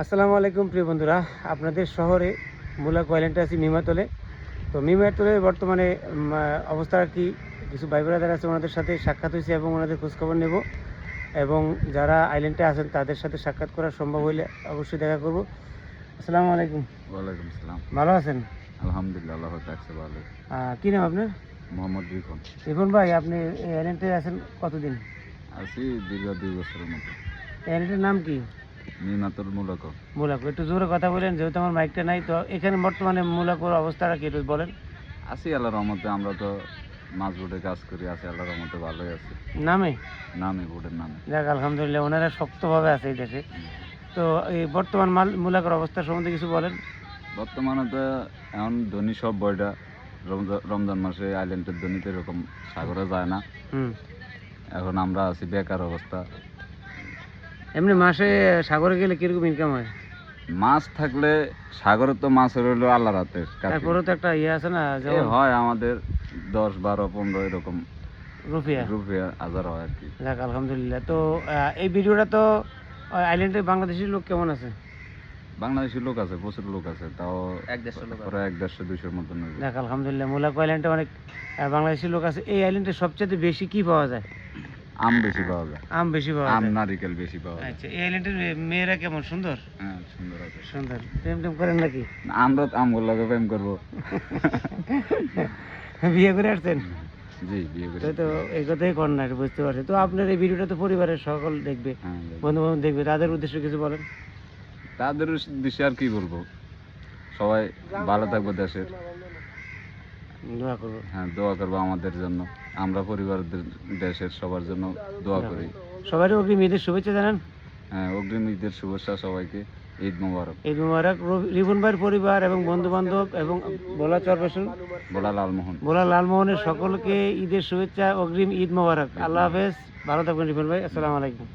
আসসালামু আলাইকুম প্রিয় বন্ধুরা, আপনাদের শহরে মূলা আইল্যান্ডে আছি মিমাতলে। তো মিমাতলে বর্তমানে অবস্থা আর কি, কিছু ভাই ব্রাদার আছে, ওনাদের সাথে সাক্ষাৎ হয়েছে এবং ওনাদের খোঁজখবর নেব এবং যারা আইল্যান্ডে আছেন তাদের সাথে সাক্ষাৎ করা সম্ভব হইলে অবশ্যই দেখা করব। আসসালামু আলাইকুম। ওয়ালাইকুম সালাম। ভালো আছেন? আলহামদুলিল্লাহ, আল্লাহ রাখছে ভালো। কী নাম আপনার? মোহাম্মদ রিফন। রিফন ভাই, আপনি এই আইল্যান্ডে আছেন কতদিন? আছি দীর্ঘ 2 বছরের মতো। এই আইল্যান্ডের নাম কি? মিমাতুল মুলাকো। মুলাকো। একটু জোরে কথা বলেন, যেহেতু আমার মাইকটা নাই। তো এখানে বর্তমানে মুলাকোর অবস্থাটা কি একটু বলেন। আছি আল্লাহর রহমতে, আমরা তো মাছ বোটে কাজ করি, আছি আল্লাহর রহমতে ভালোই আছি। নামে নামে বোটের নামে। যাক আলহামদুলিল্লাহ, ওনারা শক্তভাবে আছে এই দেশে। তো এই বর্তমান মুলাকোর অবস্থা সম্বন্ধে কিছু বলেন। বর্তমানে তো এখন ধনী সব বইটা রমজান মাসে আইল্যান্ডের ধনীতে এরকম সাগরে যায় না। এখন আমরা আছি বেকার অবস্থা। এমনি মাসে সাগরে গেলে কিরকম ইনকাম হয়? মাছ থাকলে সাগরে তো মাছ হলো আল্লাহ রাতের, তারপরে তো একটা ইয়ে আছে না, যে হয় আমাদের 10, 12, 15 এরকম রুপিয়া হাজার হয় আর কি। যাক আলহামদুলিল্লাহ। তো এই ভিডিওটা তো আইল্যান্ডে বাংলাদেশি লোক কেমন আছে? বাংলাদেশি লোক আছে, প্রচুর লোক আছে, তাও 150-200 মতন। যাক আলহামদুলিল্লাহ, মুলাকো আইল্যান্ডে অনেক বাংলাদেশি লোক আছে। এই আইল্যান্ডে সবচেয়ে বেশি কি পাওয়া যায়? আম বেশি পাওয়া যায়। আম বেশি পাওয়া যায়, নারিকেল বেশি পাওয়া যায়। আচ্ছা, এই আইল্যান্ডের মেয়েরা কেমন? সুন্দর? হ্যাঁ, সুন্দর আছে। সুন্দর। প্রেম টেম করেন নাকি? আমরা আমগুলোকে প্রেম করবো। বিয়ে করে আসছেন? জি, বিয়ে করে। তো এই কথাই করেন না, বুঝতে পারছি। তো আপনার এই ভিডিওটা তো পরিবারের সকল দেখবে, বন্ধু বান্ধব দেখবে, তাদের উদ্দেশ্যে কিছু বলেন। তাদের উদ্দেশ্যে আর কি বলবো, সবাই ভালো থাকবো, দেশের দোয়া করবো। হ্যাঁ, দোয়া করবো আমাদের জন্য। আমরা পরিবারদের দেশের সবার জন্য দোয়া করি। সবারই অগ্রিম ঈদের শুভেচ্ছা জানান। হ্যাঁ, অগ্রিম ঈদের শুভেচ্ছা সবাইকে। ঈদ মোবারক। ঈদ মোবারক। রিপন ভাইয়ের পরিবার এবং বন্ধু বান্ধব এবং ভোলা চরবেশন, ভোলা লালমোহনের সকলকে ঈদের শুভেচ্ছা, অগ্রিম ঈদ মোবারক। আল্লাহ হাফেজ, ভালো থাকবেন রিপন ভাই। আসসালামু আলাইকুম।